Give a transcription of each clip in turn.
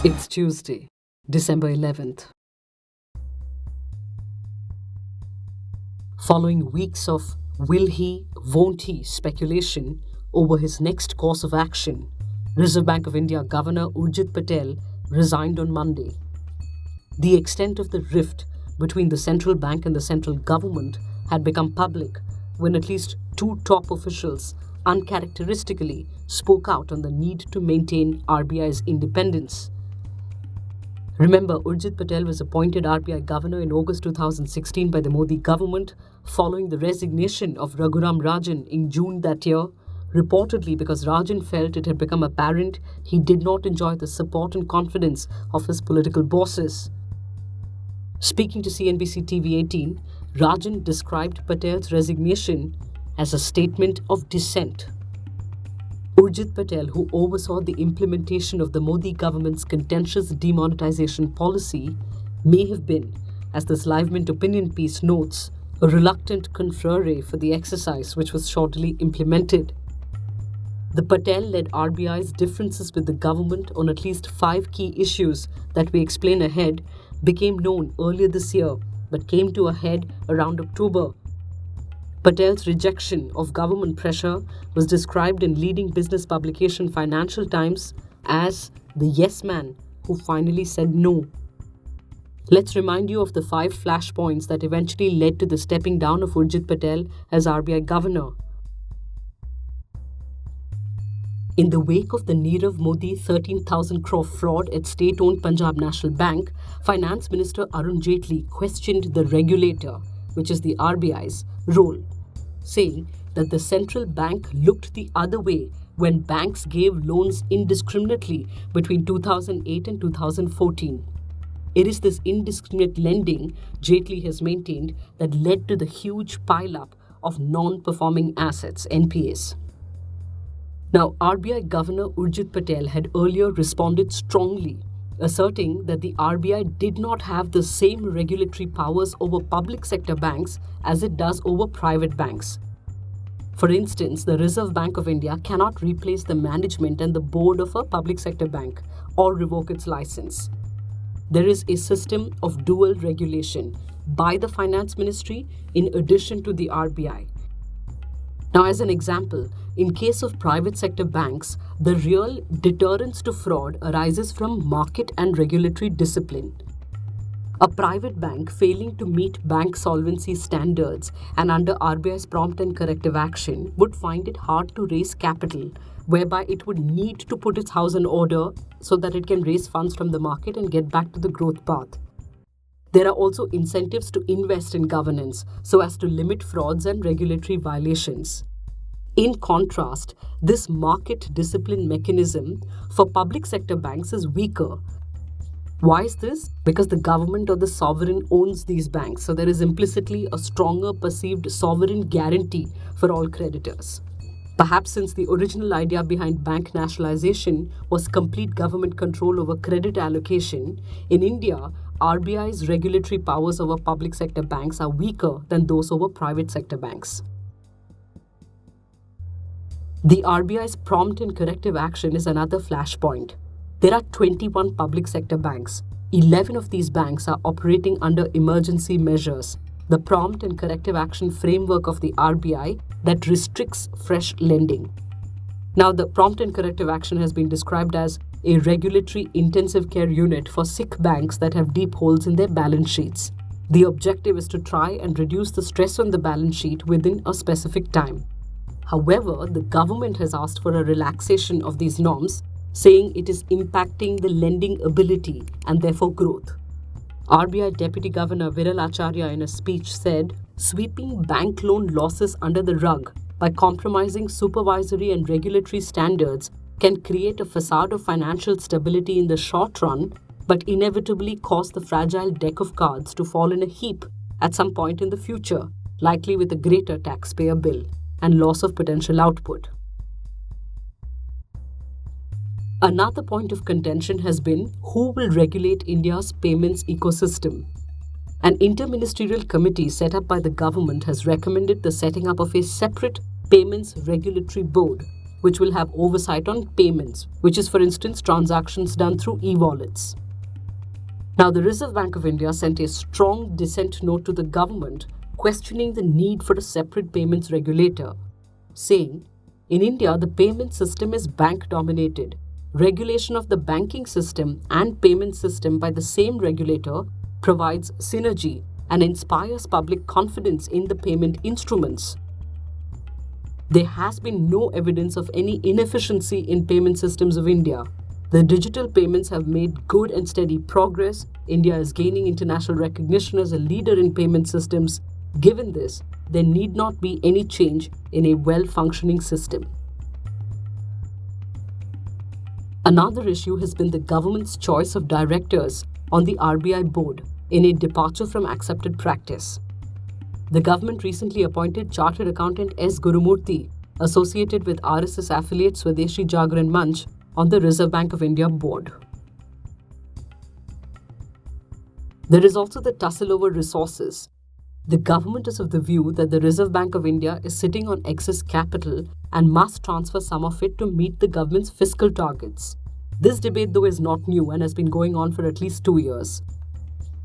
It's Tuesday, December 11th. Following weeks of will he, won't he speculation over his next course of action, Reserve Bank of India Governor Urjit Patel resigned on Monday. The extent of the rift between the central bank and the central government had become public when at least two top officials uncharacteristically spoke out on the need to maintain RBI's independence. Remember, Urjit Patel was appointed RBI Governor in August 2016 by the Modi government following the resignation of Raghuram Rajan in June that year, reportedly because Rajan felt it had become apparent he did not enjoy the support and confidence of his political bosses. Speaking to CNBC TV 18, Rajan described Patel's resignation as a statement of dissent. Urjit Patel, who oversaw the implementation of the Modi government's contentious demonetization policy, may have been, as this Livemint opinion piece notes, a reluctant confrere for the exercise which was shortly implemented. The Patel-led RBI's differences with the government on at least 5 key issues that we explain ahead became known earlier this year but came to a head around October. Patel's rejection of government pressure was described in leading business publication Financial Times as the yes man who finally said no. Let's remind you of the 5 flashpoints that eventually led to the stepping down of Urjit Patel as RBI Governor. In the wake of the Nirav Modi 13,000 crore fraud at state-owned Punjab National Bank, Finance Minister Arun Jaitley questioned the regulator, which is the RBI's, role, saying that the central bank looked the other way when banks gave loans indiscriminately between 2008 and 2014. It is this indiscriminate lending, Jaitley has maintained, that led to the huge pile-up of non-performing assets, NPAs. Now, RBI Governor Urjit Patel had earlier responded strongly, asserting that the RBI did not have the same regulatory powers over public sector banks as it does over private banks. For instance, the Reserve Bank of India cannot replace the management and the board of a public sector bank or revoke its license. There is a system of dual regulation by the Finance Ministry in addition to the RBI. Now, as an example, in case of private sector banks, the real deterrence to fraud arises from market and regulatory discipline. A private bank failing to meet bank solvency standards and under RBI's prompt and corrective action would find it hard to raise capital, whereby it would need to put its house in order so that it can raise funds from the market and get back to the growth path. There are also incentives to invest in governance so as to limit frauds and regulatory violations. In contrast, this market discipline mechanism for public sector banks is weaker. Why is this? Because the government or the sovereign owns these banks, so there is implicitly a stronger perceived sovereign guarantee for all creditors. Perhaps since the original idea behind bank nationalization was complete government control over credit allocation, in India, RBI's regulatory powers over public sector banks are weaker than those over private sector banks. The RBI's prompt and corrective action is another flashpoint. There are 21 public sector banks. 11 of these banks are operating under emergency measures, the prompt and corrective action framework of the RBI that restricts fresh lending. Now, the prompt and corrective action has been described as a regulatory intensive care unit for sick banks that have deep holes in their balance sheets. The objective is to try and reduce the stress on the balance sheet within a specific time. However, the government has asked for a relaxation of these norms, saying it is impacting the lending ability and therefore growth. RBI Deputy Governor Viral Acharya in a speech said, sweeping bank loan losses under the rug by compromising supervisory and regulatory standards can create a facade of financial stability in the short run, but inevitably cause the fragile deck of cards to fall in a heap at some point in the future, likely with a greater taxpayer bill and loss of potential output. Another point of contention has been who will regulate India's payments ecosystem. An interministerial committee set up by the government has recommended the setting up of a separate payments regulatory board which will have oversight on payments, which is, for instance, transactions done through e-wallets. Now, the Reserve Bank of India sent a strong dissent note to the government questioning the need for a separate payments regulator, saying, in India, the payment system is bank-dominated. Regulation of the banking system and payment system by the same regulator provides synergy and inspires public confidence in the payment instruments. There has been no evidence of any inefficiency in payment systems of India. The digital payments have made good and steady progress. India is gaining international recognition as a leader in payment systems. Given this, there need not be any change in a well-functioning system. Another issue has been the government's choice of directors on the RBI board in a departure from accepted practice. The government recently appointed Chartered Accountant S. Gurumurthy, associated with RSS affiliate Swadeshi Jagran Manch, on the Reserve Bank of India board. There is also the tussle over resources. The government is of the view that the Reserve Bank of India is sitting on excess capital and must transfer some of it to meet the government's fiscal targets. This debate, though, is not new and has been going on for at least 2 years.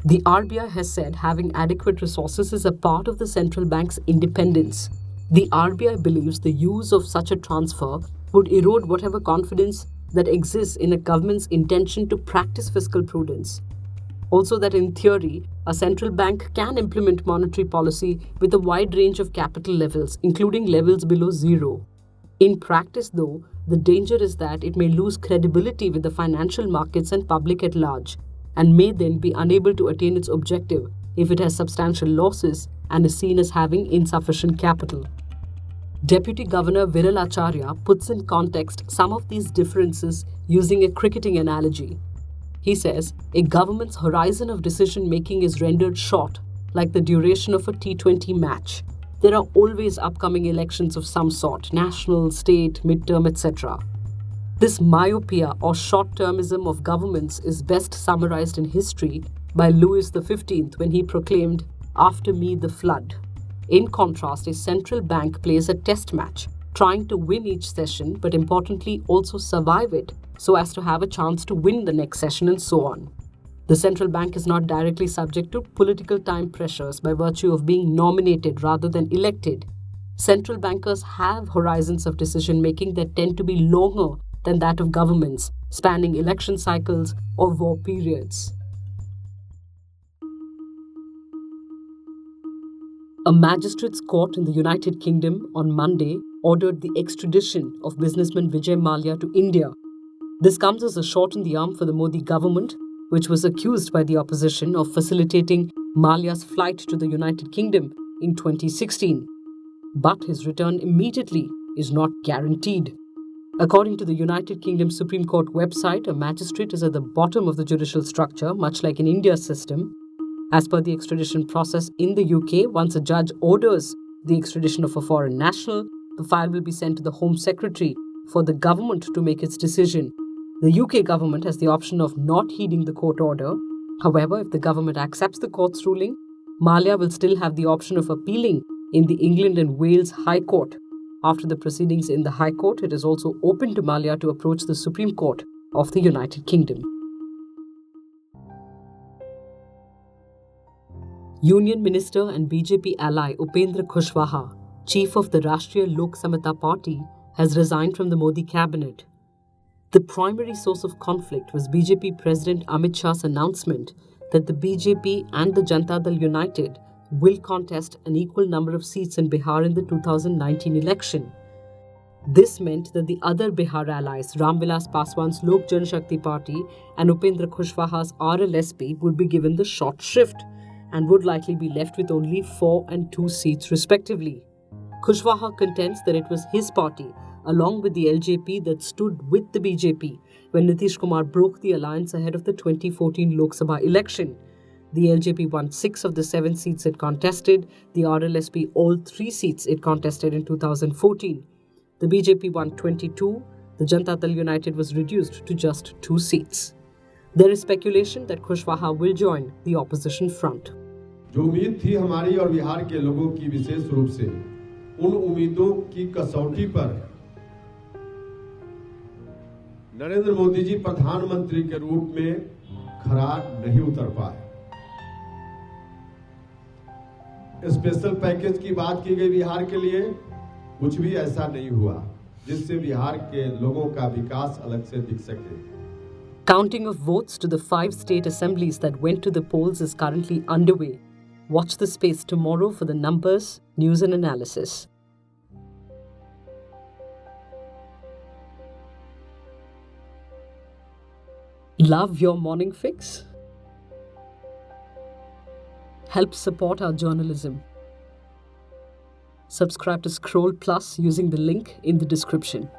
The RBI has said having adequate resources is a part of the central bank's independence. The RBI believes the use of such a transfer would erode whatever confidence that exists in a government's intention to practice fiscal prudence. Also, that in theory, a central bank can implement monetary policy with a wide range of capital levels, including levels below zero. In practice, though, the danger is that it may lose credibility with the financial markets and public at large, and may then be unable to attain its objective if it has substantial losses and is seen as having insufficient capital. Deputy Governor Viral Acharya puts in context some of these differences using a cricketing analogy. He says, a government's horizon of decision-making is rendered short, like the duration of a T20 match. There are always upcoming elections of some sort, national, state, midterm, etc. This myopia or short-termism of governments is best summarized in history by Louis XV when he proclaimed, "After me the flood." In contrast, a central bank plays a test match, trying to win each session, but importantly also survive it so as to have a chance to win the next session and so on. The central bank is not directly subject to political time pressures by virtue of being nominated rather than elected. Central bankers have horizons of decision-making that tend to be longer than that of governments, spanning election cycles or war periods. A magistrate's court in the United Kingdom on Monday ordered the extradition of businessman Vijay Mallya to India. This comes as a shot in the arm for the Modi government, which was accused by the opposition of facilitating Mallya's flight to the United Kingdom in 2016. But his return immediately is not guaranteed. According to the United Kingdom Supreme Court website, a magistrate is at the bottom of the judicial structure, much like in India's system. As per the extradition process in the UK, once a judge orders the extradition of a foreign national, the file will be sent to the Home Secretary for the government to make its decision. The UK government has the option of not heeding the court order. However, if the government accepts the court's ruling, Mallya will still have the option of appealing in the England and Wales High Court. After the proceedings in the High Court, it is also open to Mallya to approach the Supreme Court of the United Kingdom. Union Minister and BJP ally Upendra Kushwaha, chief of the Rashtriya Lok Samata Party, has resigned from the Modi cabinet. The primary source of conflict was BJP President Amit Shah's announcement that the BJP and the Janata Dal United will contest an equal number of seats in Bihar in the 2019 election. This meant that the other Bihar allies, Ramvilas Paswan's Lok Janshakti Party and Upendra Kushwaha's RLSP, would be given the short shrift and would likely be left with only 4 and 2 seats respectively. Kushwaha contends that it was his party, along with the LJP, that stood with the BJP when Nitish Kumar broke the alliance ahead of the 2014 Lok Sabha election. The LJP won 6 of the 7 seats it contested, the RLSP all 3 seats it contested in 2014. The BJP won 22, the Janata Dal United was reduced to just 2 seats. There is speculation that Kushwaha will join the opposition front. जो उम्मीद थी हमारी और बिहार के लोगों की विशेष रूप से उन उम्मीदों की कसौटी पर नरेंद्र मोदी जी प्रधानमंत्री के रूप में खरा नहीं उतर पाए। स्पेशल पैकेज की बात की गई बिहार के लिए, कुछ भी ऐसा नहीं हुआ जिससे बिहार के लोगों का विकास अलग से दिख सके। Counting of votes to the 5 state assemblies that went to the polls is currently underway. Watch the space tomorrow for the numbers, news and analysis. Love your morning fix? Help support our journalism. Subscribe to Scroll Plus using the link in the description.